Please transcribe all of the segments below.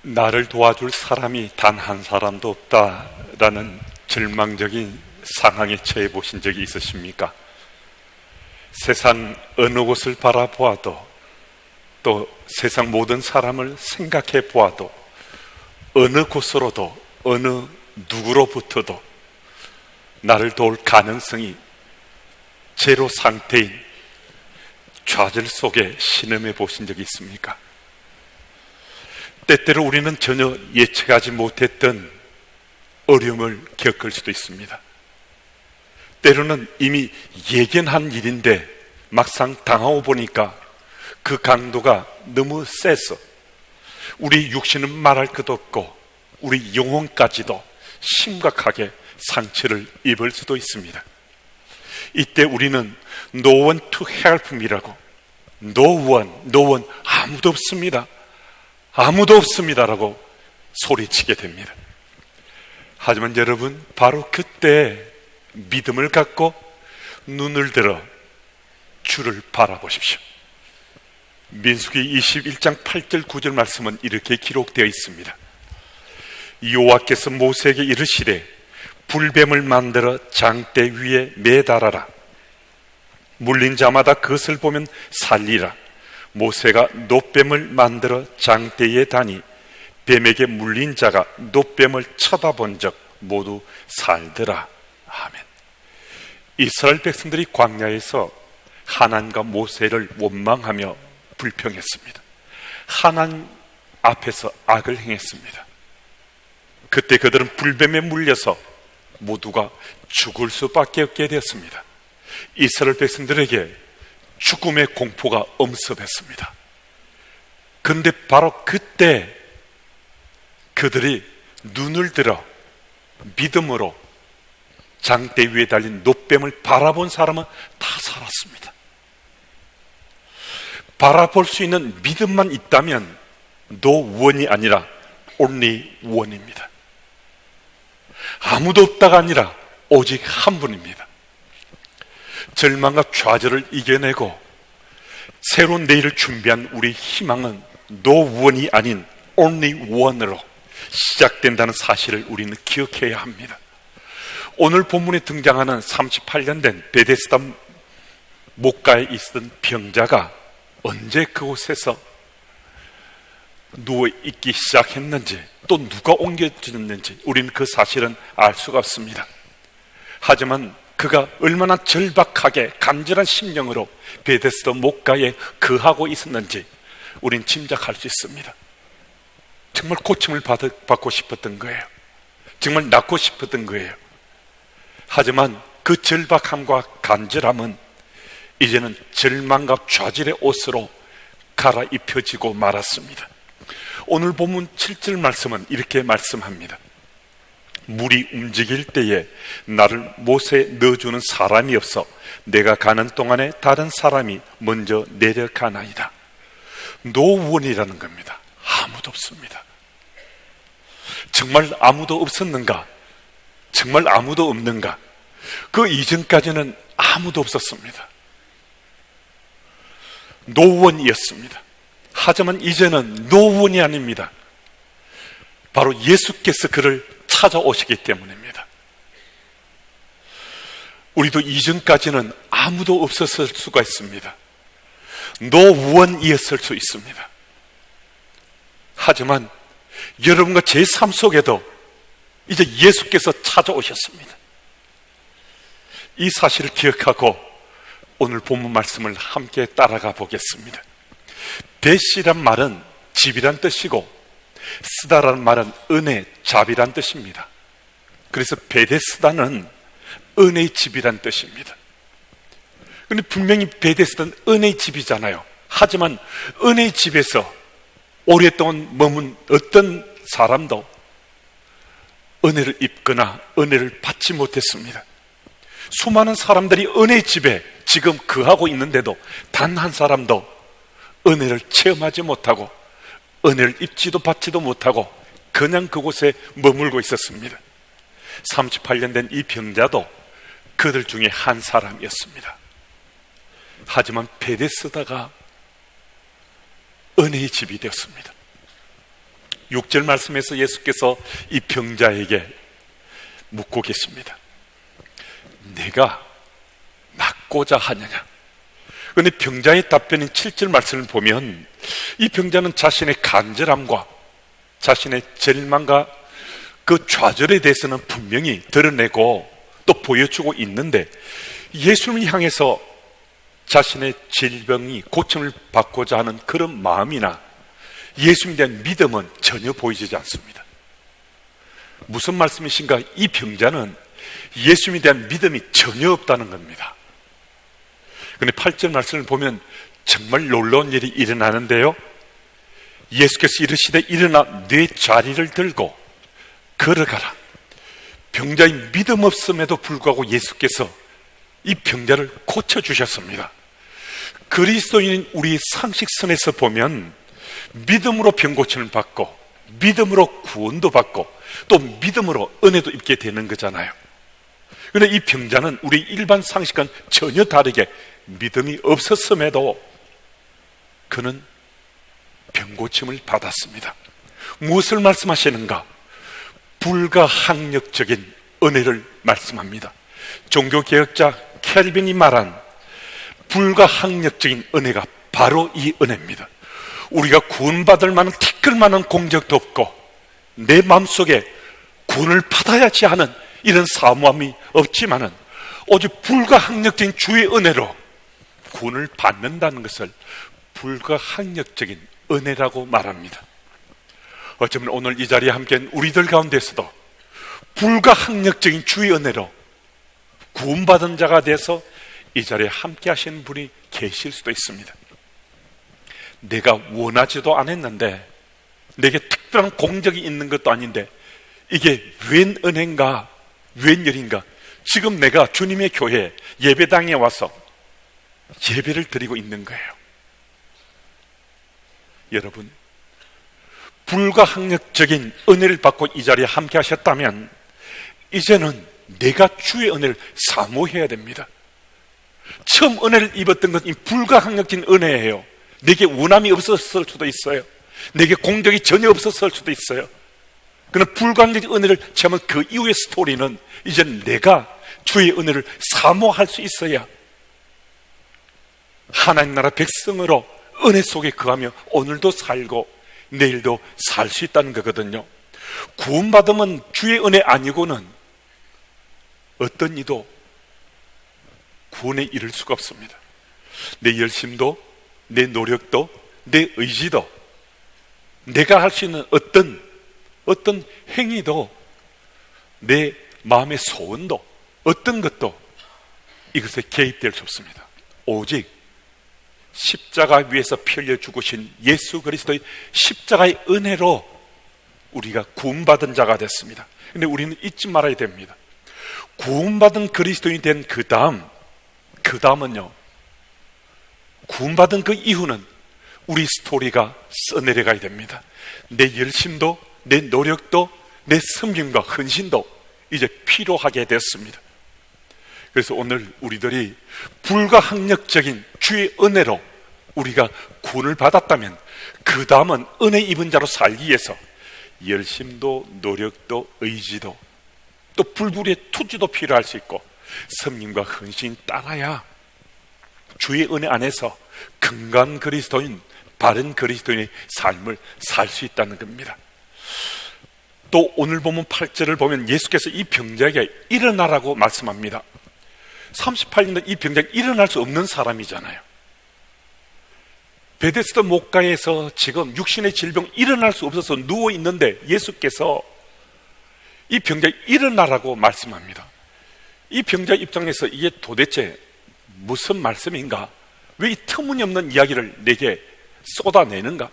나를 도와줄 사람이 단 한 사람도 없다라는 절망적인 상황에 처해 보신 적이 있으십니까? 세상 어느 곳을 바라보아도, 또 세상 모든 사람을 생각해 보아도, 어느 곳으로도 어느 누구로부터도 나를 도울 가능성이 제로 상태인 좌절 속에 신음해 보신 적이 있습니까? 때때로 우리는 전혀 예측하지 못했던 어려움을 겪을 수도 있습니다. 때로는 이미 예견한 일인데 막상 당하고 보니까 그 강도가 너무 세서 우리 육신은 말할 것도 없고 우리 영혼까지도 심각하게 상처를 입을 수도 있습니다. 이때 우리는 No one to help me라고, No one, 아무도 없습니다, 아무도 없습니다라고 소리치게 됩니다. 하지만 여러분, 바로 그때 믿음을 갖고 눈을 들어 주를 바라보십시오. 민수기 21장 8절 9절 말씀은 이렇게 기록되어 있습니다. 여호와께서 모세에게 이르시되 불뱀을 만들어 장대 위에 매달아라. 물린 자마다 그것을 보면 살리라. 모세가 놋뱀을 만들어 장대에 다니 뱀에게 물린 자가 놋뱀을 쳐다본 적 모두 살더라. 아멘. 이스라엘 백성들이 광야에서 하나님과 모세를 원망하며 불평했습니다. 하나님 앞에서 악을 행했습니다. 그때 그들은 불뱀에 물려서 모두가 죽을 수밖에 없게 되었습니다. 이스라엘 백성들에게 죽음의 공포가 엄습했습니다. 그런데 바로 그때 그들이 눈을 들어 믿음으로 장대 위에 달린 놋뱀을 바라본 사람은 다 살았습니다. 바라볼 수 있는 믿음만 있다면 no one이 아니라 only one입니다. 아무도 없다가 아니라 오직 한 분입니다. 절망과 좌절을 이겨내고 새로운 내일을 준비한 우리 희망은 no one이 아닌 only one으로 시작된다는 사실을 우리는 기억해야 합니다. 오늘 본문에 등장하는 38년 된 베데스다 목가에 있었던 병자가 언제 그곳에서 누워있기 시작했는지, 또 누가 옮겨주는지 우리는 그 사실은 알 수가 없습니다. 하지만 그가 얼마나 절박하게 간절한 심령으로 베데스다 목가에 거하고 있었는지 우린 짐작할 수 있습니다. 정말 고침을 받고 싶었던 거예요. 정말 낫고 싶었던 거예요. 하지만 그 절박함과 간절함은 이제는 절망과 좌절의 옷으로 갈아입혀지고 말았습니다. 오늘 본문 7절 말씀은 이렇게 말씀합니다. 물이 움직일 때에 나를 못에 넣어주는 사람이 없어 내가 가는 동안에 다른 사람이 먼저 내려가나이다. 노원이라는 겁니다. 아무도 없습니다. 정말 아무도 없었는가? 정말 아무도 없는가? 그 이전까지는 아무도 없었습니다. 노원이었습니다. 하지만 이제는 노원이 아닙니다. 바로 예수께서 그를 찾아오시기 때문입니다. 우리도 이전까지는 아무도 없었을 수가 있습니다. 노원이었을 수 있습니다. 하지만 여러분과 제 삶 속에도 이제 예수께서 찾아오셨습니다. 이 사실을 기억하고 오늘 본문 말씀을 함께 따라가 보겠습니다. 베시란 말은 집이란 뜻이고 스다라는 말은 은혜, 잡이란 뜻입니다. 그래서 베데스다는 은혜의 집이란 뜻입니다. 그런데 분명히 베데스다는 은혜의 집이잖아요. 하지만 은혜의 집에서 오랫동안 머문 어떤 사람도 은혜를 입거나 은혜를 받지 못했습니다. 수많은 사람들이 은혜의 집에 지금 거하고 있는데도 단 한 사람도 은혜를 체험하지 못하고 은혜를 입지도 받지도 못하고 그냥 그곳에 머물고 있었습니다. 38년 된 이 병자도 그들 중에 한 사람이었습니다. 하지만 베데스다가 은혜의 집이 되었습니다. 6절 말씀에서 예수께서 이 병자에게 묻고 계십니다. 내가 낫고자 하느냐? 그런데 병자의 답변인 7절 말씀을 보면 이 병자는 자신의 간절함과 자신의 절망과 그 좌절에 대해서는 분명히 드러내고 또 보여주고 있는데, 예수님을 향해서 자신의 질병이 고침을 받고자 하는 그런 마음이나 예수님에 대한 믿음은 전혀 보이지 않습니다. 무슨 말씀이신가? 이 병자는 예수님에 대한 믿음이 전혀 없다는 겁니다. 그런데 8절 말씀을 보면 정말 놀라운 일이 일어나는데요, 예수께서 이르시되 일어나 네 자리를 들고 걸어가라. 병자의 믿음 없음에도 불구하고 예수께서 이 병자를 고쳐주셨습니다. 그리스도인인 우리 상식선에서 보면 믿음으로 병 고침을 받고 믿음으로 구원도 받고 또 믿음으로 은혜도 입게 되는 거잖아요. 그런데 이 병자는 우리 일반 상식과는 전혀 다르게 믿음이 없었음에도 그는 병 고침을 받았습니다. 무엇을 말씀하시는가? 불가항력적인 은혜를 말씀합니다. 종교개혁자 켈빈이 말한 불가항력적인 은혜가 바로 이 은혜입니다. 우리가 구원받을 만한 티끌만한 공적도 없고 내 마음속에 구원을 받아야지 하는 이런 사모함이 없지만은 오직 불가항력적인 주의 은혜로 구원을 받는다는 것을 불가항력적인 은혜라고 말합니다. 어쩌면 오늘 이 자리에 함께한 우리들 가운데서도 불가항력적인 주의 은혜로 구원받은 자가 돼서 이 자리에 함께 하시는 분이 계실 수도 있습니다. 내가 원하지도 않았는데, 내게 특별한 공적이 있는 것도 아닌데 이게 웬 은혜인가, 웬 일인가. 지금 내가 주님의 교회 예배당에 와서 예배를 드리고 있는 거예요. 여러분, 불가항력적인 은혜를 받고 이 자리에 함께 하셨다면 이제는 내가 주의 은혜를 사모해야 됩니다. 처음 은혜를 입었던 것이 불가항력적인 은혜예요. 내게 원함이 없었을 수도 있어요. 내게 공덕이 전혀 없었을 수도 있어요. 그러나 불가항력적인 은혜를 체험한 그 이후의 스토리는 이제 내가 주의 은혜를 사모할 수 있어야 하나님 나라 백성으로 은혜 속에 거하며 오늘도 살고 내일도 살 수 있다는 거거든요. 구원받으면 주의 은혜 아니고는 어떤 이도 구원에 이를 수가 없습니다. 내 열심도, 내 노력도, 내 의지도, 내가 할 수 있는 어떤 행위도, 내 마음의 소원도, 어떤 것도 이것에 개입될 수 없습니다. 오직 십자가 위에서 피 흘려 죽으신 예수 그리스도의 십자가의 은혜로 우리가 구원받은 자가 됐습니다. 그런데 우리는 잊지 말아야 됩니다. 구원받은 그리스도인이 된 그 다음은요, 구원받은 그 이후는 우리 스토리가 써내려가야 됩니다. 내 열심도, 내 노력도, 내 섬김과 헌신도 이제 필요하게 됐습니다. 그래서 오늘 우리들이 불가항력적인 주의 은혜로 우리가 구원을 받았다면 그 다음은 은혜 입은 자로 살기 위해서 열심도, 노력도, 의지도, 또 불굴의 투지도 필요할 수 있고 섬김과 헌신이 따라야 주의 은혜 안에서 건강한 그리스도인, 바른 그리스도인의 삶을 살 수 있다는 겁니다. 또 오늘 보면 8절을 보면 예수께서 이 병자에게 일어나라고 말씀합니다. 38년 이 병자가 일어날 수 없는 사람이잖아요. 베데스다 목가에서 지금 육신의 질병 일어날 수 없어서 누워있는데 예수께서 이 병자에 일어나라고 말씀합니다. 이 병자 입장에서 이게 도대체 무슨 말씀인가? 왜 이 터무니없는 이야기를 내게 쏟아내는가?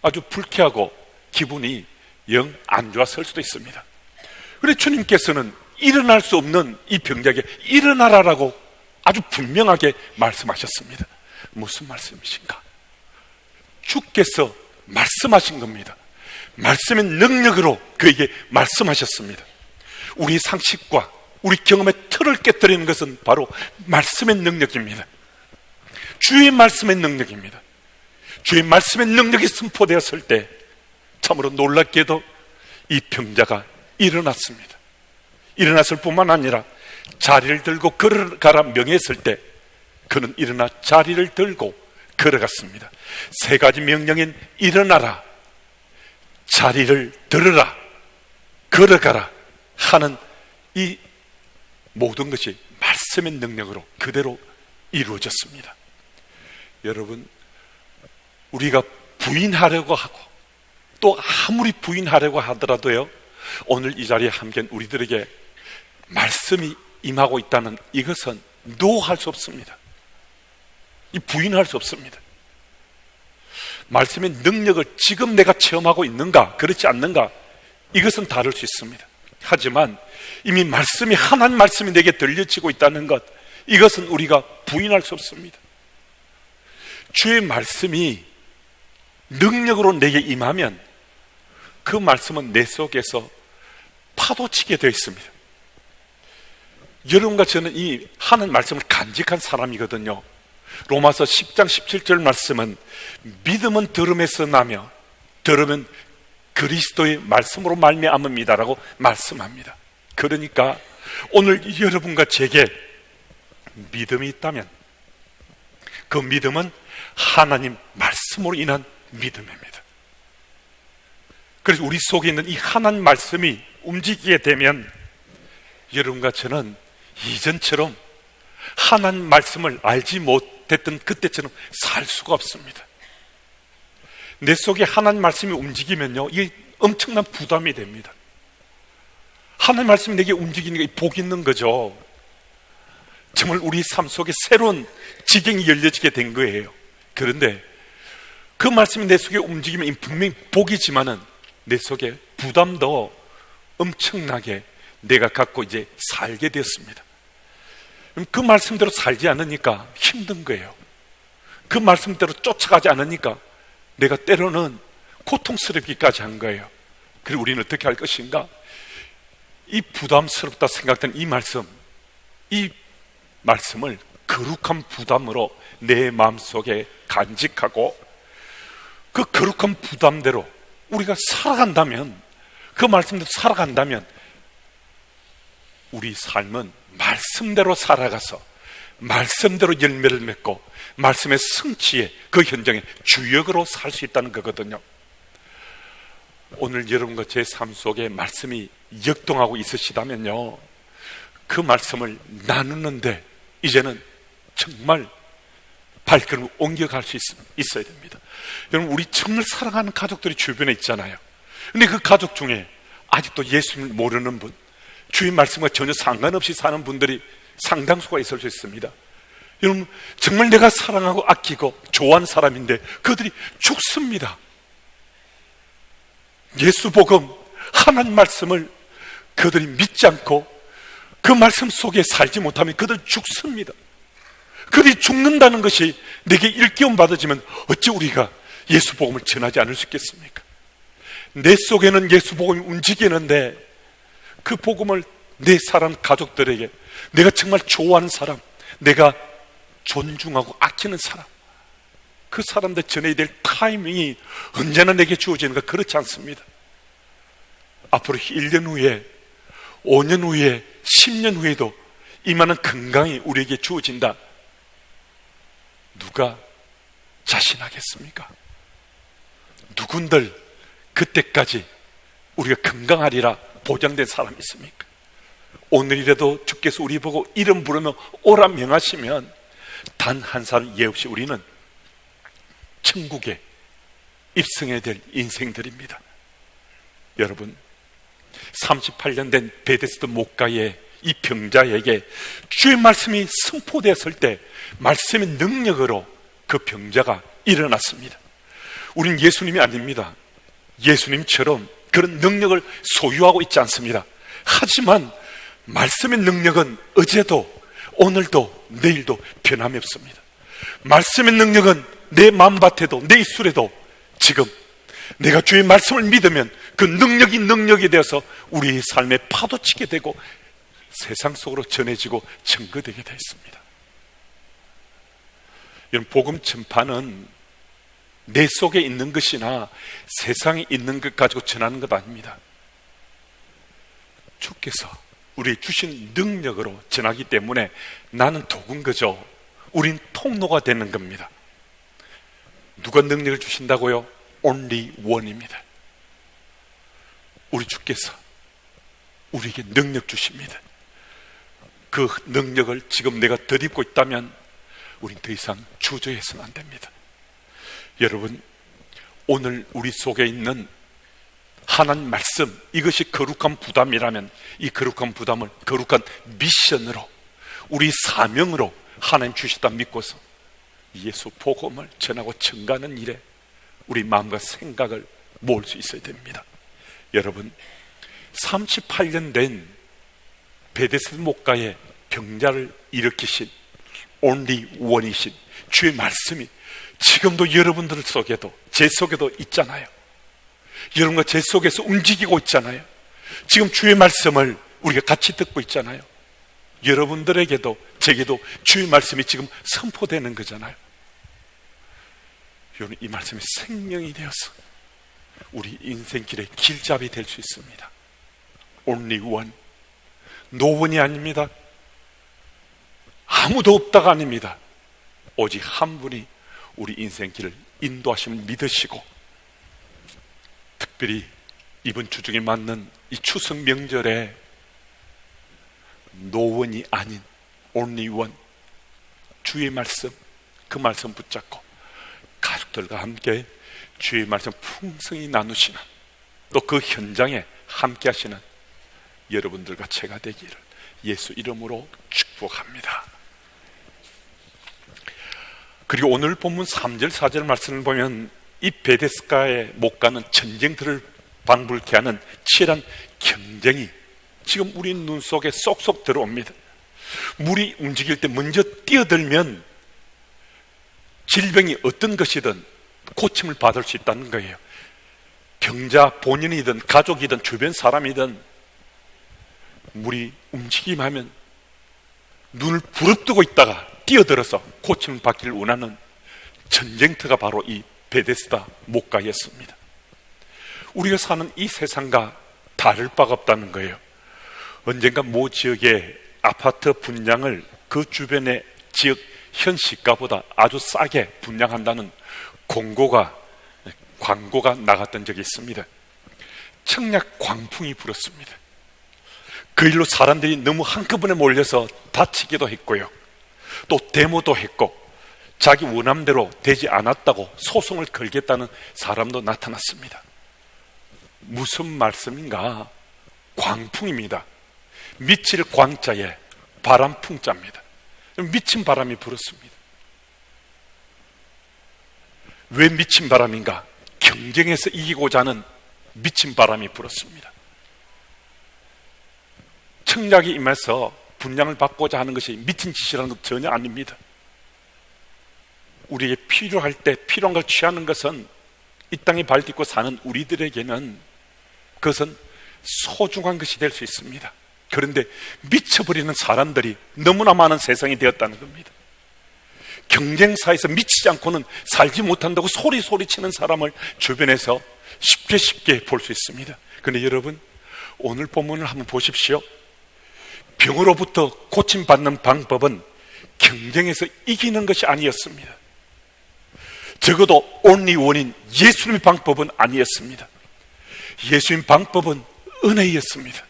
아주 불쾌하고 기분이 영 안 좋았을 수도 있습니다. 그런데 주님께서는 일어날 수 없는 이 병자에게 일어나라라고 아주 분명하게 말씀하셨습니다. 무슨 말씀이신가? 주께서 말씀하신 겁니다. 말씀의 능력으로 그에게 말씀하셨습니다. 우리 상식과 우리 경험의 틀을 깨뜨리는 것은 바로 말씀의 능력입니다. 주의 말씀의 능력입니다. 주의 말씀의 능력이 선포되었을 때 참으로 놀랍게도 이 병자가 일어났습니다. 일어났을 뿐만 아니라 자리를 들고 걸어가라 명했을 때 그는 일어나 자리를 들고 걸어갔습니다. 세 가지 명령인 일어나라, 자리를 들으라, 걸어가라 하는 이 모든 것이 말씀의 능력으로 그대로 이루어졌습니다. 여러분, 우리가 부인하려고 하고 또 아무리 부인하려고 하더라도요, 오늘 이 자리에 함께한 우리들에게 말씀이 임하고 있다는 이것은 노할 수 없습니다. 이 부인할 수 없습니다. 말씀의 능력을 지금 내가 체험하고 있는가 그렇지 않는가 이것은 다를 수 있습니다. 하지만 이미 말씀이 하나님 말씀이 내게 들려지고 있다는 것, 이것은 우리가 부인할 수 없습니다. 주의 말씀이 능력으로 내게 임하면 그 말씀은 내 속에서 파도치게 되어 있습니다. 여러분과 저는 이 하나님 말씀을 간직한 사람이거든요. 로마서 10장 17절 말씀은 믿음은 들음에서 나며 들음은 그리스도의 말씀으로 말미암음이다라고 말씀합니다. 그러니까 오늘 여러분과 제게 믿음이 있다면 그 믿음은 하나님 말씀으로 인한 믿음입니다. 그래서 우리 속에 있는 이 하나님 말씀이 움직이게 되면 여러분과 저는 이전처럼 하나님 말씀을 알지 못했던 그때처럼 살 수가 없습니다. 내 속에 하나님 말씀이 움직이면요, 이게 엄청난 부담이 됩니다. 하나님 말씀이 내게 움직이는 게 복 있는 거죠. 정말 우리 삶 속에 새로운 지경이 열려지게 된 거예요. 그런데 그 말씀이 내 속에 움직이면 분명히 복이지만은 내 속에 부담도 엄청나게 내가 갖고 이제 살게 되었습니다. 그 말씀대로 살지 않으니까 힘든 거예요. 그 말씀대로 쫓아가지 않으니까 내가 때로는 고통스럽기까지 한 거예요. 그리고 우리는 어떻게 할 것인가? 이 부담스럽다 생각된 이 말씀을 거룩한 부담으로 내 마음속에 간직하고 그 거룩한 부담대로 우리가 살아간다면, 그 말씀대로 살아간다면 우리 삶은 말씀대로 살아가서 말씀대로 열매를 맺고 말씀의 성취의 그 현장의 주역으로 살 수 있다는 거거든요. 오늘 여러분과 제 삶 속에 말씀이 역동하고 있으시다면요, 그 말씀을 나누는데 이제는 정말 발걸음을 옮겨갈 수 있어야 됩니다. 여러분, 우리 정말 사랑하는 가족들이 주변에 있잖아요. 근데 그 가족 중에 아직도 예수님을 모르는 분, 주의 말씀과 전혀 상관없이 사는 분들이 상당수가 있을 수 있습니다. 여러분, 정말 내가 사랑하고 아끼고 좋아하는 사람인데 그들이 죽습니다. 예수 복음, 하나님 말씀을 그들이 믿지 않고 그 말씀 속에 살지 못하면 그들 죽습니다. 그들이 죽는다는 것이 내게 일깨움 받아지면 어찌 우리가 예수 복음을 전하지 않을 수 있겠습니까? 내 속에는 예수 복음이 움직이는데 그 복음을 내 사람 가족들에게, 내가 정말 좋아하는 사람, 내가 존중하고 아끼는 사람, 그 사람들 전해야 될 타이밍이 언제나 내게 주어지는가? 그렇지 않습니다. 앞으로 1년 후에, 5년 후에, 10년 후에도 이만한 건강이 우리에게 주어진다. 누가 자신하겠습니까? 누군들 그때까지 우리가 건강하리라 보장된 사람이 있습니까? 오늘이라도 주께서 우리 보고 이름 부르며 오라 명하시면 단 한 사람 예 없이 우리는 천국에 입성해야 될 인생들입니다. 여러분, 38년 된 베데스다 목가의 이 병자에게 주의 말씀이 선포되었을 때 말씀의 능력으로 그 병자가 일어났습니다. 우린 예수님이 아닙니다. 예수님처럼 그런 능력을 소유하고 있지 않습니다. 하지만 말씀의 능력은 어제도 오늘도 내일도 변함이 없습니다. 말씀의 능력은 내 마음밭에도 내 입술에도 지금 내가 주의 말씀을 믿으면 그 능력이 되어서 우리 삶에 파도치게 되고 세상 속으로 전해지고 증거되게 되어 있습니다. 이런 복음 전파는 내 속에 있는 것이나 세상에 있는 것 가지고 전하는 것 아닙니다. 주께서 우리 주신 능력으로 전하기 때문에 나는 도구인 거죠. 우린 통로가 되는 겁니다. 누가 능력을 주신다고요? Only one입니다. 우리 주께서 우리에게 능력 주십니다. 그 능력을 지금 내가 덧입고 있다면 우린 더 이상 주저해서는 안 됩니다. 여러분, 오늘 우리 속에 있는 하나님 말씀, 이것이 거룩한 부담이라면 이 거룩한 부담을 거룩한 미션으로, 우리 사명으로 하나님 주시다 믿고서 예수 복음을 전하고 증가하는 일에 우리 마음과 생각을 모을 수 있어야 됩니다. 여러분, 38년 된 베데스다 목가의 병자를 일으키신 Only One이신 주의 말씀이 지금도 여러분들 속에도 제 속에도 있잖아요. 여러분과 제 속에서 움직이고 있잖아요. 지금 주의 말씀을 우리가 같이 듣고 있잖아요. 여러분들에게도 제게도 주의 말씀이 지금 선포되는 거잖아요. 여러분, 이 말씀이 생명이 되어서 우리 인생길의 길잡이 될 수 있습니다. Only one. 노원이 아닙니다. 아무도 없다가 아닙니다. 오직 한 분이 우리 인생길을 인도하심을 믿으시고, 특별히 이번 주 중에 맞는 이 추석 명절에 노원이 아닌 Only one, 주의 말씀, 그 말씀 붙잡고 가족들과 함께 주의 말씀 풍성히 나누시는, 또 그 현장에 함께 하시는 여러분들과 제가 되기를 예수 이름으로 축복합니다. 그리고 오늘 본문 3절 4절 말씀을 보면 이 베데스다의 목가는 전쟁터를 방불케 하는 치열한 경쟁이 지금 우리 눈 속에 쏙쏙 들어옵니다. 물이 움직일 때 먼저 뛰어들면 질병이 어떤 것이든 고침을 받을 수 있다는 거예요. 병자 본인이든 가족이든 주변 사람이든 물이 움직이기만 하면 눈을 부릅뜨고 있다가 뛰어들어서 고침을 받기를 원하는 전쟁터가 바로 이 베데스다 목가였습니다. 우리가 사는 이 세상과 다를 바가 없다는 거예요. 언젠가 모 지역의 아파트 분양을 그 주변의 지역 현 시가보다 아주 싸게 분양한다는 광고가 나갔던 적이 있습니다. 청약 광풍이 불었습니다. 그 일로 사람들이 너무 한꺼번에 몰려서 다치기도 했고요, 또 데모도 했고, 자기 원함대로 되지 않았다고 소송을 걸겠다는 사람도 나타났습니다. 무슨 말씀인가? 광풍입니다. 미칠 광자에 바람풍자입니다. 미친 바람이 불었습니다. 왜 미친 바람인가? 경쟁에서 이기고자 하는 미친 바람이 불었습니다. 청약이 임해서 분양을 받고자 하는 것이 미친 짓이라는 것 전혀 아닙니다. 우리에게 필요할 때 필요한 걸 취하는 것은 이 땅에 발 딛고 사는 우리들에게는 그것은 소중한 것이 될 수 있습니다. 그런데 미쳐버리는 사람들이 너무나 많은 세상이 되었다는 겁니다. 경쟁사에서 미치지 않고는 살지 못한다고 소리치는 사람을 주변에서 쉽게 볼 수 있습니다. 그런데 여러분, 오늘 본문을 한번 보십시오. 병으로부터 고침받는 방법은 경쟁에서 이기는 것이 아니었습니다. 적어도 only one인 예수님의 방법은 아니었습니다. 예수님 방법은 은혜였습니다.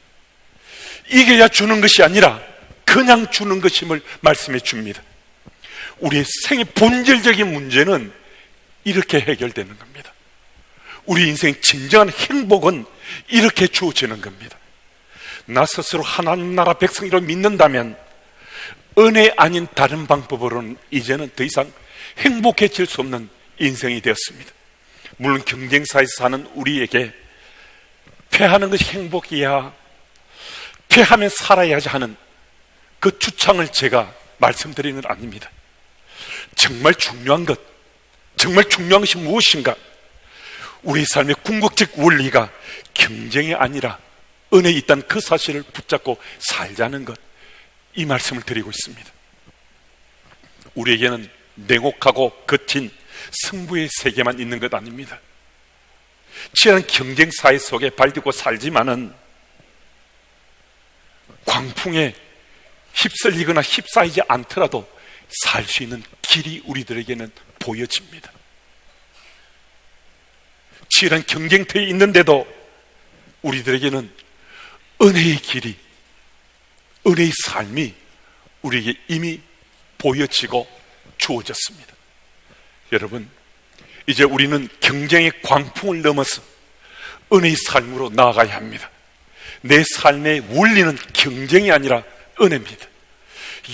이겨야 주는 것이 아니라 그냥 주는 것임을 말씀해 줍니다. 우리의 생의 본질적인 문제는 이렇게 해결되는 겁니다. 우리 인생의 진정한 행복은 이렇게 주어지는 겁니다. 나 스스로 하나님 나라 백성이라고 믿는다면 은혜 아닌 다른 방법으로는 이제는 더 이상 행복해질 수 없는 인생이 되었습니다. 물론 경쟁사에서 사는 우리에게 패하는 것이 행복이야, 패하면 살아야지 하는 그 주창을 제가 말씀드리는 건 아닙니다. 정말 중요한 것이 무엇인가? 우리 삶의 궁극적 원리가 경쟁이 아니라 은혜에 있다는 그 사실을 붙잡고 살자는 것, 이 말씀을 드리고 있습니다. 우리에게는 냉혹하고 거친 승부의 세계만 있는 것 아닙니다. 치열한 경쟁 사회 속에 발디고 살지만은 광풍에 휩쓸리거나 휩싸이지 않더라도 살 수 있는 길이 우리들에게는 보여집니다. 치열한 경쟁터에 있는데도 우리들에게는 은혜의 길이, 은혜의 삶이 우리에게 이미 보여지고 주어졌습니다. 여러분, 이제 우리는 경쟁의 광풍을 넘어서 은혜의 삶으로 나아가야 합니다. 내 삶의 원리는 경쟁이 아니라 은혜입니다.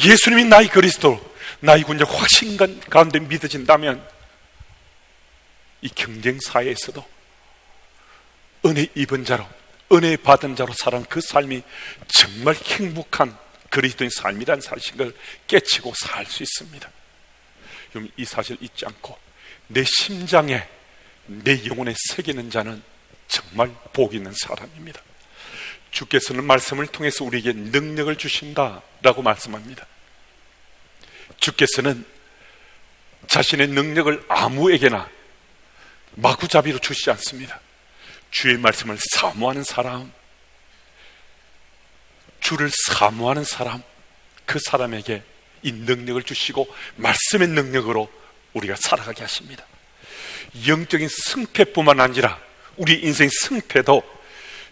예수님이 나의 그리스도, 나의 군자 확신 가운데 믿어진다면 이 경쟁 사회에서도 은혜 입은 자로, 은혜 받은 자로 살아가는 그 삶이 정말 행복한 그리스도인 삶이라는 사실을 깨치고 살 수 있습니다. 이 사실을 잊지 않고 내 심장에, 내 영혼에 새기는 자는 정말 복 있는 사람입니다. 주께서는 말씀을 통해서 우리에게 능력을 주신다라고 말씀합니다. 주께서는 자신의 능력을 아무에게나 마구잡이로 주시지 않습니다. 주의 말씀을 사모하는 사람, 주를 사모하는 사람, 그 사람에게 이 능력을 주시고 말씀의 능력으로 우리가 살아가게 하십니다. 영적인 승패뿐만 아니라 우리 인생의 승패도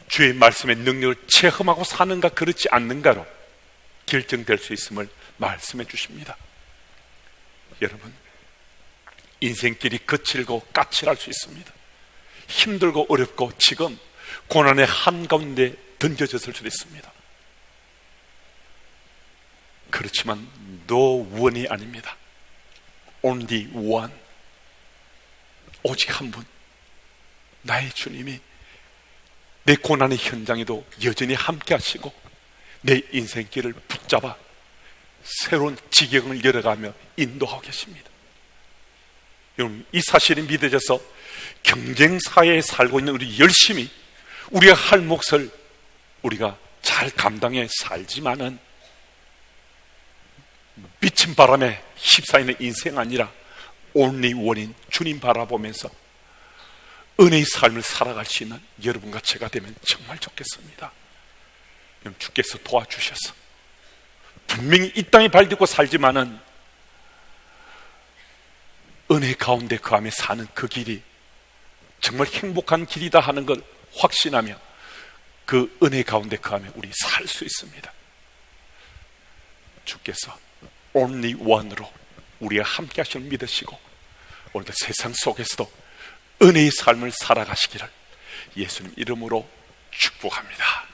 주의 말씀의 능력을 체험하고 사는가 그렇지 않는가로 결정될 수 있음을 말씀해 주십니다. 여러분, 인생길이 거칠고 까칠할 수 있습니다. 힘들고 어렵고 지금 고난의 한가운데 던져졌을 수도 있습니다. 그렇지만 no one이 아닙니다. Only one. 오직 한 분, 나의 주님이 내 고난의 현장에도 여전히 함께 하시고 내 인생길을 붙잡아 새로운 지경을 열어가며 인도하고 계십니다. 여러분, 이 사실이 믿어져서 경쟁 사회에 살고 있는 우리 열심히 우리가 할 몫을 우리가 잘 감당해 살지만은 비친 바람에 휩싸이는 인생 아니라 only one인 주님 바라보면서 은혜의 삶을 살아갈 수 있는 여러분과 제가 되면 정말 좋겠습니다. 주께서 도와주셔서 분명히 이 땅에 발디고 살지만은 은혜 가운데 거하며 사는 그 길이 정말 행복한 길이다 하는 걸 확신하며 그 은혜 가운데 거하며 우리 살 수 있습니다. 주께서 only one으로 우리가 함께 하시는 믿으시고 오늘도 세상 속에서도 은혜의 삶을 살아가시기를 예수님 이름으로 축복합니다.